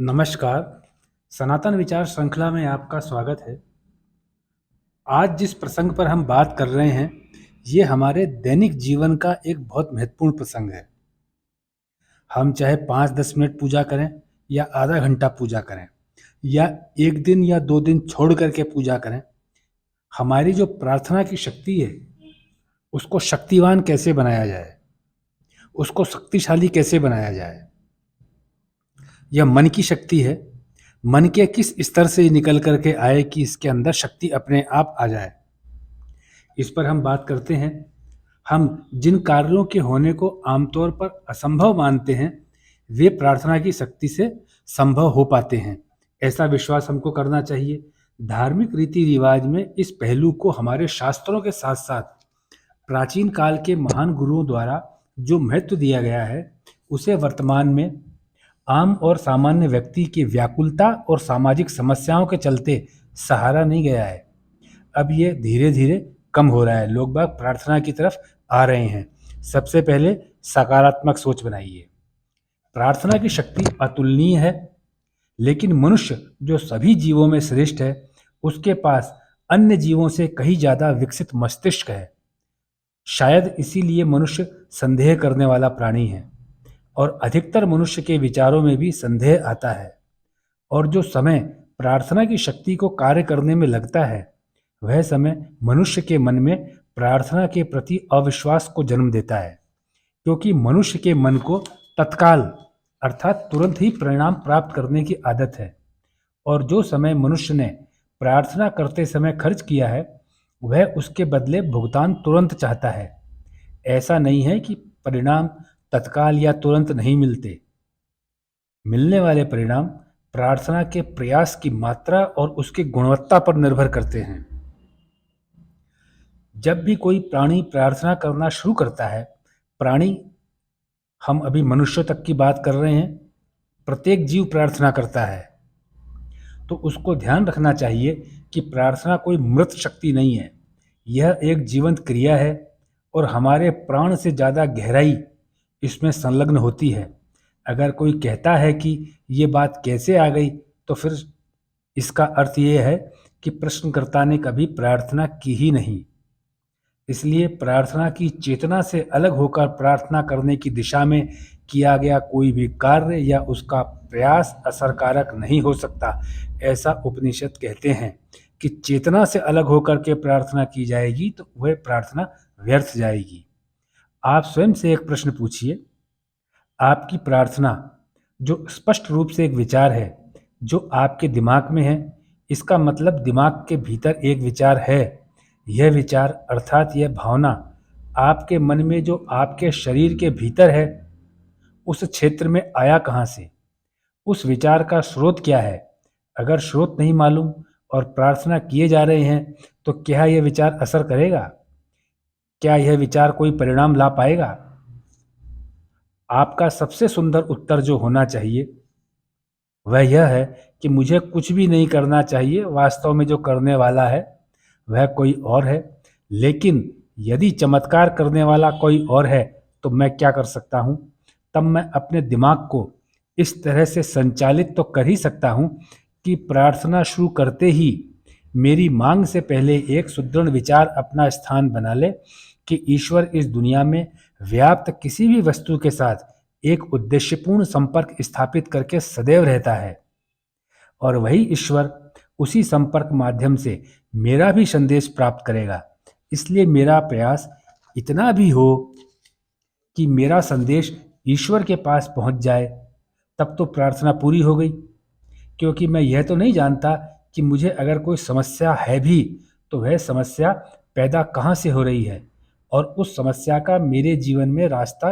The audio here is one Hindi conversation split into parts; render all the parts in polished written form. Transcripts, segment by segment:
नमस्कार, सनातन विचार श्रृंखला में आपका स्वागत है। आज जिस प्रसंग पर हम बात कर रहे हैं, ये हमारे दैनिक जीवन का एक बहुत महत्वपूर्ण प्रसंग है। हम चाहे 5-10 मिनट पूजा करें या आधा घंटा पूजा करें या 1 दिन या 2 दिन छोड़ करके पूजा करें, हमारी जो प्रार्थना की शक्ति है, उसको शक्तिवान कैसे बनाया जाए, उसको शक्तिशाली कैसे बनाया जाए। यह मन की शक्ति है। मन के किस स्तर से निकल करके आए कि इसके अंदर शक्ति अपने आप आ जाए, इस पर हम बात करते हैं। हम जिन कार्यों के होने को आमतौर पर असंभव मानते हैं, वे प्रार्थना की शक्ति से संभव हो पाते हैं। ऐसा विश्वास हमको करना चाहिए। धार्मिक रीति रिवाज में इस पहलू को हमारे शास्त्रों के साथ साथ प्राचीन काल के महान गुरुओं द्वारा जो महत्व दिया गया है, उसे वर्तमान में आम और सामान्य व्यक्ति की व्याकुलता और सामाजिक समस्याओं के चलते सहारा नहीं गया है। अब ये धीरे धीरे कम हो रहा है। लोग बाग प्रार्थना की तरफ आ रहे हैं। सबसे पहले सकारात्मक सोच बनाइए। प्रार्थना की शक्ति अतुलनीय है, लेकिन मनुष्य जो सभी जीवों में श्रेष्ठ है, उसके पास अन्य जीवों से कहीं ज्यादा विकसित मस्तिष्क है। शायद इसीलिए मनुष्य संदेह करने वाला प्राणी है और अधिकतर मनुष्य के विचारों में भी संदेह आता है। और जो समय प्रार्थना की शक्ति को कार्य करने में लगता है, वह समय मनुष्य के मन में प्रार्थना के प्रति अविश्वास को जन्म देता है, क्योंकि मनुष्य के मन को तत्काल अर्थात तुरंत ही परिणाम प्राप्त करने की आदत है। और जो समय मनुष्य ने प्रार्थना करते समय खर्च किया है, वह उसके बदले भुगतान तुरंत चाहता है। ऐसा नहीं है कि परिणाम तत्काल या तुरंत नहीं मिलते। मिलने वाले परिणाम प्रार्थना के प्रयास की मात्रा और उसकी गुणवत्ता पर निर्भर करते हैं। जब भी कोई प्राणी प्रार्थना करना शुरू करता है, प्राणी, हम अभी मनुष्यों तक की बात कर रहे हैं, प्रत्येक जीव प्रार्थना करता है, तो उसको ध्यान रखना चाहिए कि प्रार्थना कोई मृत शक्ति नहीं है। यह एक जीवंत क्रिया है और हमारे प्राण से ज़्यादा गहराई इसमें संलग्न होती है। अगर कोई कहता है कि ये बात कैसे आ गई, तो फिर इसका अर्थ ये है कि प्रश्नकर्ता ने कभी प्रार्थना की ही नहीं। इसलिए प्रार्थना की चेतना से अलग होकर प्रार्थना करने की दिशा में किया गया कोई भी कार्य या उसका प्रयास असरकारक नहीं हो सकता। ऐसा उपनिषद कहते हैं कि चेतना से अलग होकर के प्रार्थना की जाएगी तो वह प्रार्थना व्यर्थ जाएगी। आप स्वयं से एक प्रश्न पूछिए। आपकी प्रार्थना जो स्पष्ट रूप से एक विचार है जो आपके दिमाग में है, इसका मतलब दिमाग के भीतर एक विचार है। यह विचार अर्थात यह भावना आपके मन में जो आपके शरीर के भीतर है, उस क्षेत्र में आया कहाँ से? उस विचार का स्रोत क्या है? अगर स्रोत नहीं मालूम और प्रार्थना किए जा रहे हैं, तो क्या यह विचार असर करेगा? क्या यह विचार कोई परिणाम ला पाएगा? आपका सबसे सुंदर उत्तर जो होना चाहिए वह यह है कि मुझे कुछ भी नहीं करना चाहिए। वास्तव में जो करने वाला है वह कोई और है, लेकिन यदि चमत्कार करने वाला कोई और है तो मैं क्या कर सकता हूँ? तब मैं अपने दिमाग को इस तरह से संचालित तो कर ही सकता हूँ कि प्रार्थना शुरू करते ही मेरी मांग से पहले एक सुदृढ़ विचार अपना स्थान बना ले कि ईश्वर इस दुनिया में व्याप्त किसी भी वस्तु के साथ एक उद्देश्यपूर्ण संपर्क स्थापित करके सदैव रहता है, और वही ईश्वर उसी संपर्क माध्यम से मेरा भी संदेश प्राप्त करेगा। इसलिए मेरा प्रयास इतना भी हो कि मेरा संदेश ईश्वर के पास पहुंच जाए, तब तो प्रार्थना पूरी हो गई। क्योंकि मैं यह तो नहीं जानता कि मुझे अगर कोई समस्या है भी, तो वह समस्या पैदा कहाँ से हो रही है और उस समस्या का मेरे जीवन में रास्ता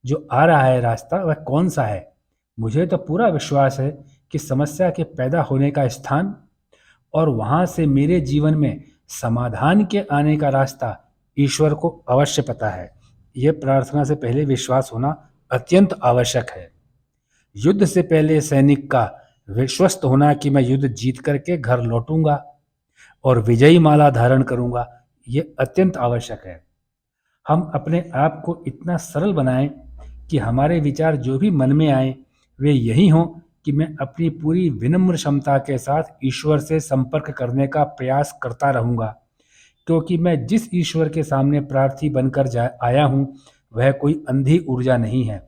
जो आ रहा है, रास्ता वह कौन सा है। मुझे तो पूरा विश्वास है कि समस्या के पैदा होने का स्थान और वहाँ से मेरे जीवन में समाधान के आने का रास्ता ईश्वर को अवश्य पता है। यह प्रार्थना से पहले विश्वास होना अत्यंत आवश्यक है। युद्ध से पहले सैनिक का विश्वस्त होना कि मैं युद्ध जीत करके घर लौटूंगा और विजयी माला धारण करूंगा, ये अत्यंत आवश्यक है। हम अपने आप को इतना सरल बनाएं कि हमारे विचार जो भी मन में आए वे यही हों कि मैं अपनी पूरी विनम्र क्षमता के साथ ईश्वर से संपर्क करने का प्रयास करता रहूंगा, क्योंकि मैं जिस ईश्वर के सामने प्रार्थी बनकर आया हूं वह कोई अंधी ऊर्जा नहीं है।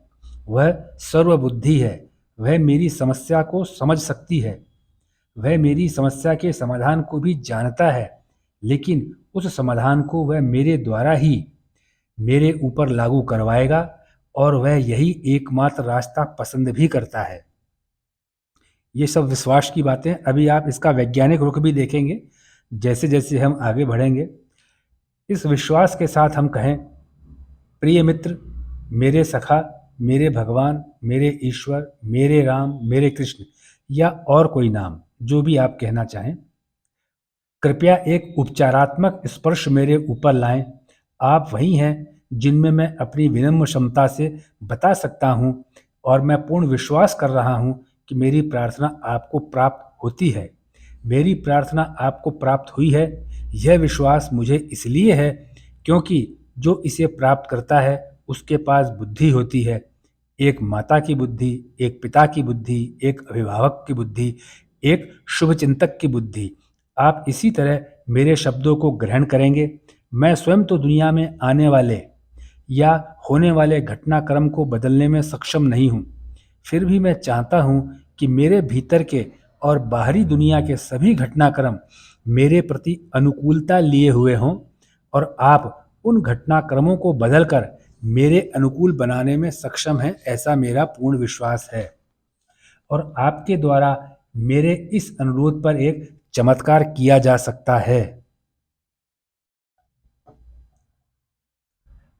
वह सर्वबुद्धि है। वह मेरी समस्या को समझ सकती है। वह मेरी समस्या के समाधान को भी जानता है, लेकिन उस समाधान को वह मेरे द्वारा ही मेरे ऊपर लागू करवाएगा, और वह यही एकमात्र रास्ता पसंद भी करता है। ये सब विश्वास की बातें। अभी आप इसका वैज्ञानिक रुख भी देखेंगे जैसे जैसे हम आगे बढ़ेंगे। इस विश्वास के साथ हम कहें, प्रिय मित्र, मेरे सखा, मेरे भगवान, मेरे ईश्वर, मेरे राम, मेरे कृष्ण, या और कोई नाम जो भी आप कहना चाहें, कृपया एक उपचारात्मक स्पर्श मेरे ऊपर लाएं। आप वही हैं जिनमें मैं अपनी विनम्र क्षमता से बता सकता हूं, और मैं पूर्ण विश्वास कर रहा हूं कि मेरी प्रार्थना आपको प्राप्त होती है। मेरी प्रार्थना आपको प्राप्त हुई है। यह विश्वास मुझे इसलिए है क्योंकि जो इसे प्राप्त करता है उसके पास बुद्धि होती है। एक माता की बुद्धि, एक पिता की बुद्धि, एक अभिभावक की बुद्धि, एक शुभचिंतक की बुद्धि। आप इसी तरह मेरे शब्दों को ग्रहण करेंगे। मैं स्वयं तो दुनिया में आने वाले या होने वाले घटनाक्रम को बदलने में सक्षम नहीं हूँ, फिर भी मैं चाहता हूँ कि मेरे भीतर के और बाहरी दुनिया के सभी घटनाक्रम मेरे प्रति अनुकूलता लिए हुए हों, और आप उन घटनाक्रमों को बदलकर मेरे अनुकूल बनाने में सक्षम हैं, ऐसा मेरा पूर्ण विश्वास है। और आपके द्वारा मेरे इस अनुरोध पर एक चमत्कार किया जा सकता है।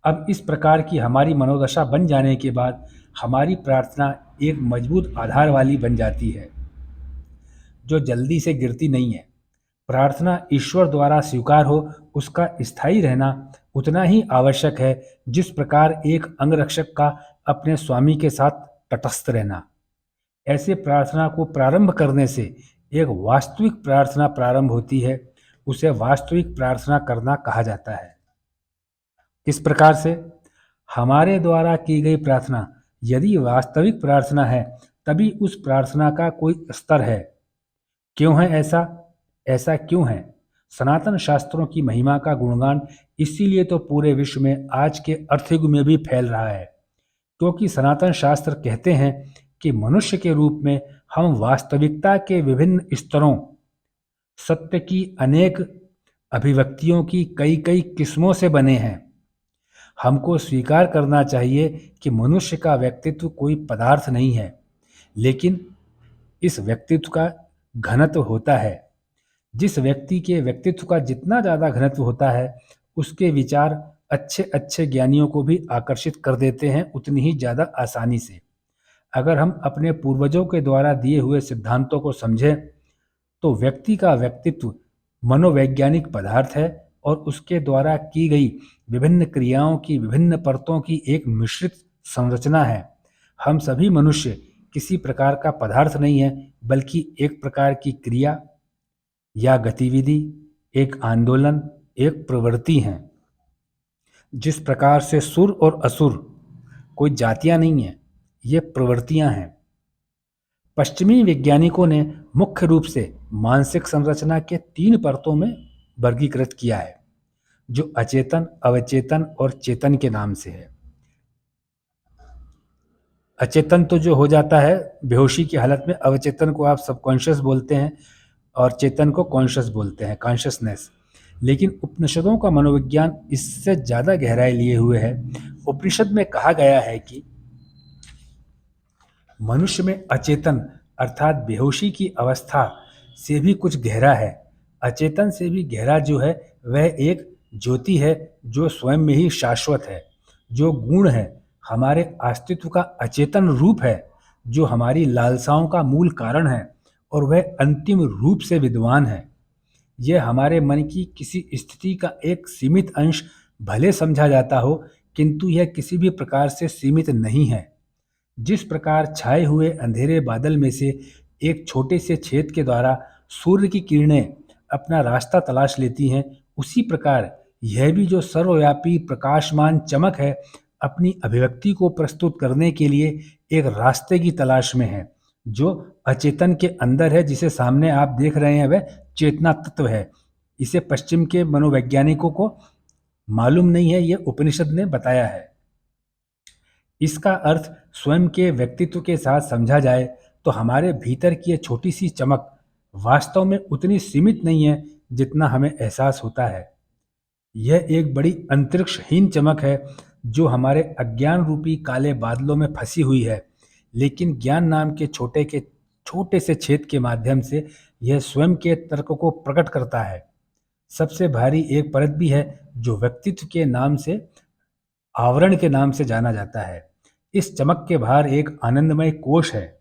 अब इस प्रकार की हमारी मनोदशा बन जाने के बाद हमारी प्रार्थना एक मजबूत आधार वाली बन जाती है, जो जल्दी से गिरती नहीं है। प्रार्थना ईश्वर द्वारा स्वीकार हो, उसका स्थायी रहना उतना ही आवश्यक है जिस प्रकार एक अंगरक्षक का अपने स्वामी के साथ तटस्थ रहना। ऐसे प्रार्थना को प्रारंभ करने से एक वास्तविक प्रार्थना प्रारंभ होती है। उसे वास्तविक प्रार्थना करना कहा जाता है। किस प्रकार से? हमारे द्वारा की गई प्रार्थना यदि वास्तविक प्रार्थना है, तभी उस प्रार्थना का कोई स्तर है। क्यों है ऐसा? ऐसा क्यों है? सनातन शास्त्रों की महिमा का गुणगान इसीलिए तो पूरे विश्व में आज के अर्थयुग में भी फैल रहा है, क्योंकि सनातन शास्त्र कहते हैं कि मनुष्य के रूप में हम वास्तविकता के विभिन्न स्तरों, सत्य की अनेक अभिव्यक्तियों की कई कई किस्मों से बने हैं। हमको स्वीकार करना चाहिए कि मनुष्य का व्यक्तित्व कोई पदार्थ नहीं है, लेकिन इस व्यक्तित्व का घनत्व होता है। जिस व्यक्ति के व्यक्तित्व का जितना ज़्यादा घनत्व होता है, उसके विचार अच्छे अच्छे ज्ञानियों को भी आकर्षित कर देते हैं उतनी ही ज़्यादा आसानी से। अगर हम अपने पूर्वजों के द्वारा दिए हुए सिद्धांतों को समझें, तो व्यक्ति का व्यक्तित्व मनोवैज्ञानिक पदार्थ है और उसके द्वारा की गई विभिन्न क्रियाओं की विभिन्न परतों की एक मिश्रित संरचना है। हम सभी मनुष्य किसी प्रकार का पदार्थ नहीं है, बल्कि एक प्रकार की क्रिया या गतिविधि, एक आंदोलन, एक प्रवृत्ति हैं। जिस प्रकार से सुर और असुर कोई जातियां नहीं है, ये प्रवृत्तियां हैं। पश्चिमी वैज्ञानिकों ने मुख्य रूप से मानसिक संरचना के 3 परतों में वर्गीकृत किया है, जो अचेतन, अवचेतन और चेतन के नाम से है। अचेतन तो जो हो जाता है बेहोशी की हालत में, अवचेतन को आप सबकॉन्शियस बोलते हैं और चेतन को कॉन्शियस बोलते हैं, कॉन्शियसनेस। लेकिन उपनिषदों का मनोविज्ञान इससे ज़्यादा गहराई लिए हुए है। उपनिषद में कहा गया है कि मनुष्य में अचेतन अर्थात बेहोशी की अवस्था से भी कुछ गहरा है। अचेतन से भी गहरा जो है वह एक ज्योति है, जो स्वयं में ही शाश्वत है, जो गुण है, हमारे अस्तित्व का अचेतन रूप है, जो हमारी लालसाओं का मूल कारण है, और वह अंतिम रूप से विद्वान है। यह हमारे मन की किसी स्थिति का एक सीमित अंश भले समझा जाता हो, किंतु यह किसी भी प्रकार से सीमित नहीं है। जिस प्रकार छाए हुए अंधेरे बादल में से एक छोटे से छेद के द्वारा सूर्य की किरणें अपना रास्ता तलाश लेती हैं, उसी प्रकार यह भी जो सर्वव्यापी प्रकाशमान चमक है, अपनी अभिव्यक्ति को प्रस्तुत करने के लिए एक रास्ते की तलाश में है, जो अचेतन के अंदर है, जिसे सामने आप देख रहे हैं, वह चेतना तत्व है। इसे पश्चिम के मनोवैज्ञानिकों को मालूम नहीं है, यह उपनिषद ने बताया है। इसका अर्थ स्वयं के व्यक्तित्व के साथ समझा जाए तो हमारे भीतर की यह छोटी सी चमक वास्तव में उतनी सीमित नहीं है जितना हमें एहसास होता है। यह एक बड़ी अंतरिक्षहीन चमक है जो हमारे अज्ञान रूपी काले बादलों में फंसी हुई है, लेकिन ज्ञान नाम के छोटे से छेद के माध्यम से यह स्वयं के तर्क को प्रकट करता है। सबसे भारी एक परत भी है जो व्यक्तित्व के नाम से, आवरण के नाम से जाना जाता है। इस चमक के बाहर एक आनंदमय कोश है।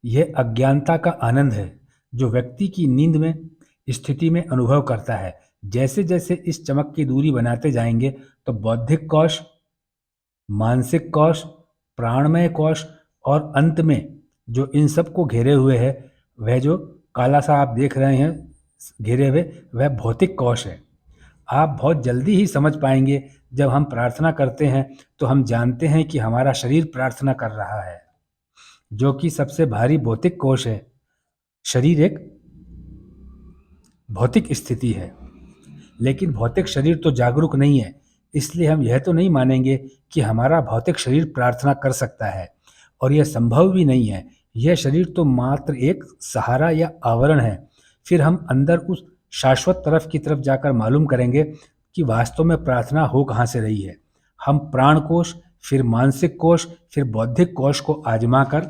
यह अज्ञानता का आनंद है जो व्यक्ति की नींद में स्थिति में अनुभव करता है। जैसे जैसे इस चमक की दूरी बनाते जाएंगे तो बौद्धिक कोश, मानसिक कोश, प्राणमय कोश और अंत में जो इन सब को घेरे हुए है, वह जो काला सा आप देख रहे हैं घेरे हुए, वह भौतिक कोश है। आप बहुत जल्दी ही समझ पाएंगे। जब हम प्रार्थना करते हैं तो हम जानते हैं कि हमारा शरीर प्रार्थना कर रहा है, जो कि सबसे भारी भौतिक कोश है। शरीर एक भौतिक स्थिति है, लेकिन भौतिक शरीर तो जागरूक नहीं है। इसलिए हम यह तो नहीं मानेंगे कि हमारा भौतिक शरीर प्रार्थना कर सकता है, और यह संभव भी नहीं है। यह शरीर तो मात्र एक सहारा या आवरण है। फिर हम अंदर उस शाश्वत तरफ की तरफ जाकर मालूम करेंगे कि वास्तव में प्रार्थना हो कहाँ से रही है। हम प्राण कोश, फिर मानसिक कोश, फिर बौद्धिक कोश को आजमा कर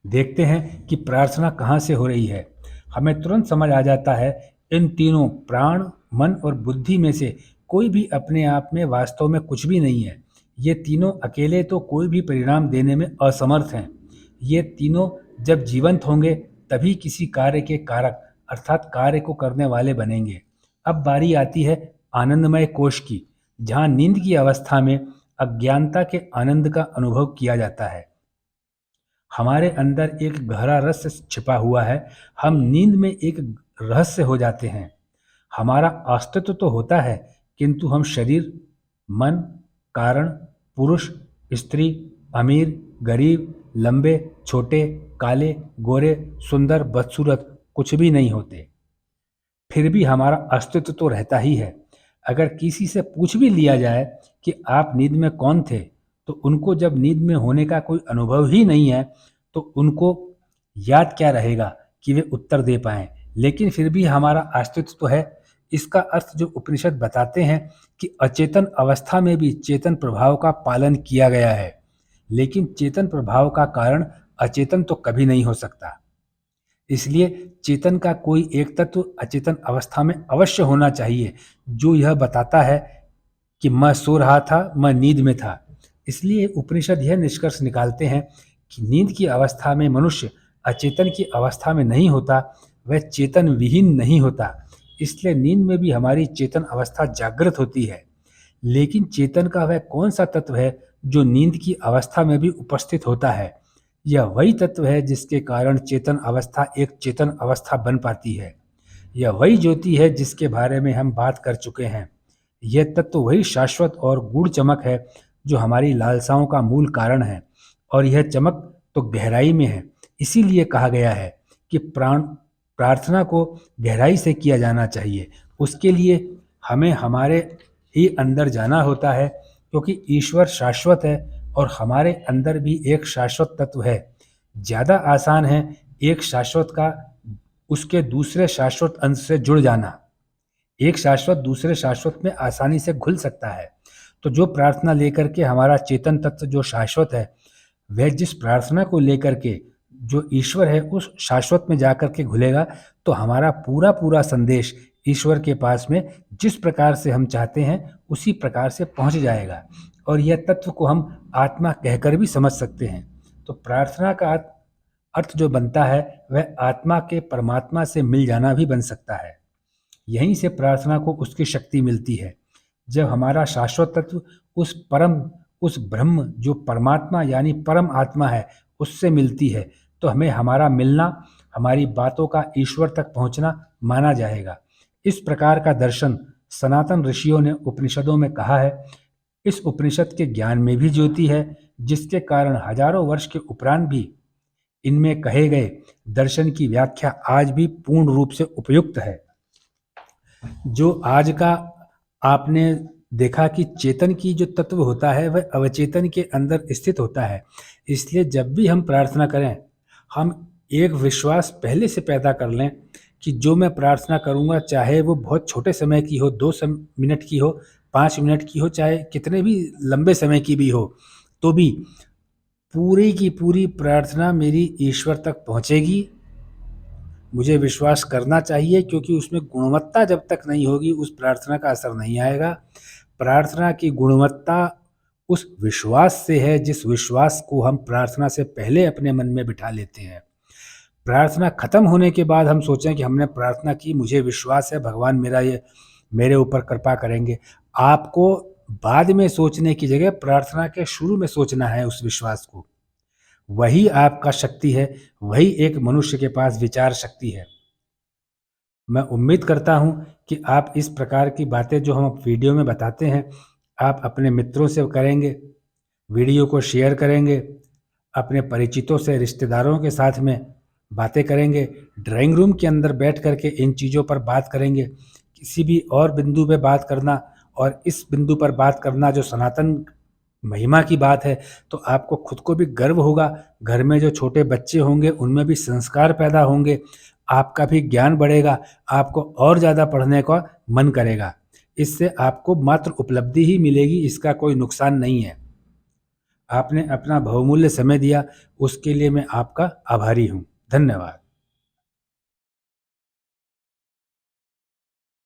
देखते हैं कि प्रार्थना कहाँ से हो रही है। हमें तुरंत समझ आ जाता है इन तीनों प्राण, मन और बुद्धि में से कोई भी अपने आप में वास्तव में कुछ भी नहीं है। ये तीनों अकेले तो कोई भी परिणाम देने में असमर्थ हैं। ये तीनों जब जीवंत होंगे तभी किसी कार्य के कारक अर्थात कार्य को करने वाले बनेंगे। अब बारी आती है आनंदमय कोश की, जहाँ नींद की अवस्था में अज्ञानता के आनंद का अनुभव किया जाता है। हमारे अंदर एक गहरा रहस्य छिपा हुआ है। हम नींद में एक रहस्य हो जाते हैं। हमारा अस्तित्व तो होता है, किंतु हम शरीर, मन, कारण, पुरुष, स्त्री, अमीर, गरीब, लंबे, छोटे, काले, गोरे, सुंदर, बदसूरत कुछ भी नहीं होते। फिर भी हमारा अस्तित्व तो रहता ही है। अगर किसी से पूछ भी लिया जाए कि आप नींद में कौन थे, तो उनको जब नींद में होने का कोई अनुभव ही नहीं है तो उनको याद क्या रहेगा कि वे उत्तर दे पाएं। लेकिन फिर भी हमारा अस्तित्व तो है। इसका अर्थ जो उपनिषद बताते हैं कि अचेतन अवस्था में भी चेतन प्रभाव का पालन किया गया है, लेकिन चेतन प्रभाव का कारण अचेतन तो कभी नहीं हो सकता। इसलिए चेतन का कोई एक तत्व अचेतन अवस्था में अवश्य होना चाहिए जो यह बताता है कि मैं सो रहा था, मैं नींद में था। इसलिए उपनिषद यह निष्कर्ष निकालते हैं कि नींद की अवस्था में मनुष्य अचेतन की अवस्था में नहीं होता, वह चेतन विहीन नहीं होता। इसलिए नींद में भी हमारी चेतन अवस्था जागृत होती है। लेकिन चेतन का वह कौन सा तत्व है जो नींद की अवस्था में भी उपस्थित होता है? यह वही तत्व है जिसके कारण चेतन अवस्था एक चेतन अवस्था बन पाती है। यह वही ज्योति है जिसके बारे में हम बात कर चुके हैं। यह तत्व वही शाश्वत और गूढ़ चमक है जो हमारी लालसाओं का मूल कारण है, और यह चमक तो गहराई में है। इसीलिए कहा गया है कि प्रार्थना को गहराई से किया जाना चाहिए। उसके लिए हमें हमारे ही अंदर जाना होता है, क्योंकि ईश्वर शाश्वत है और हमारे अंदर भी एक शाश्वत तत्व है। ज़्यादा आसान है एक शाश्वत का उसके दूसरे शाश्वत अंश से जुड़ जाना। एक शाश्वत दूसरे शाश्वत में आसानी से घुल सकता है। तो जो प्रार्थना लेकर के हमारा चेतन तत्व जो शाश्वत है, वह जिस प्रार्थना को लेकर के जो ईश्वर है उस शाश्वत में जाकर के घुलेगा, तो हमारा पूरा पूरा संदेश ईश्वर के पास में जिस प्रकार से हम चाहते हैं उसी प्रकार से पहुंच जाएगा। और यह तत्व को हम आत्मा कहकर भी समझ सकते हैं। तो प्रार्थना का अर्थ जो बनता है वह आत्मा के परमात्मा से मिल जाना भी बन सकता है। यहीं से प्रार्थना को उसकी शक्ति मिलती है। जब हमारा शाश्वत तत्व उस ब्रह्म जो परमात्मा यानी परम आत्मा है उससे मिलती है, तो हमें हमारा मिलना, हमारी बातों का ईश्वर तक पहुंचना माना जाएगा। इस प्रकार का दर्शन सनातन ऋषियों ने उपनिषदों में कहा है। इस उपनिषद के ज्ञान में भी ज्योति है जिसके कारण हजारों वर्ष के उपरांत भी इनमें कहे गए दर्शन की व्याख्या आज भी पूर्ण रूप से उपयुक्त है। जो आज का आपने देखा कि चेतन की जो तत्व होता है वह अवचेतन के अंदर स्थित होता है। इसलिए जब भी हम प्रार्थना करें, हम एक विश्वास पहले से पैदा कर लें कि जो मैं प्रार्थना करूंगा, चाहे वो बहुत छोटे समय की हो, 2 मिनट की हो, 5 मिनट की हो, चाहे कितने भी लंबे समय की भी हो, तो भी पूरी की पूरी प्रार्थना मेरी ईश्वर तक पहुंचेगी। मुझे विश्वास करना चाहिए, क्योंकि उसमें गुणवत्ता जब तक नहीं होगी उस प्रार्थना का असर नहीं आएगा। प्रार्थना की गुणवत्ता उस विश्वास से है जिस विश्वास को हम प्रार्थना से पहले अपने मन में बिठा लेते हैं। प्रार्थना खत्म होने के बाद हम सोचें कि हमने प्रार्थना की, मुझे विश्वास है भगवान मेरे ऊपर कृपा करेंगे। आपको बाद में सोचने की जगह प्रार्थना के शुरू में सोचना है उस विश्वास को। वही आपका शक्ति है, वही एक मनुष्य के पास विचार शक्ति है। मैं उम्मीद करता हूं कि आप इस प्रकार की बातें जो हम वीडियो में बताते हैं, आप अपने मित्रों से करेंगे, वीडियो को शेयर करेंगे, अपने परिचितों से, रिश्तेदारों के साथ में बातें करेंगे, ड्राइंग रूम के अंदर बैठ करके इन चीज़ों पर बात करेंगे। किसी भी और बिंदु पे बात करना और इस बिंदु पर बात करना जो सनातन महिमा की बात है, तो आपको खुद को भी गर्व होगा। घर में जो छोटे बच्चे होंगे उनमें भी संस्कार पैदा होंगे, आपका भी ज्ञान बढ़ेगा, आपको और ज़्यादा पढ़ने का मन करेगा। इससे आपको मात्र उपलब्धि ही मिलेगी, इसका कोई नुकसान नहीं है। आपने अपना बहुमूल्य समय दिया, उसके लिए मैं आपका आभारी हूँ। धन्यवाद।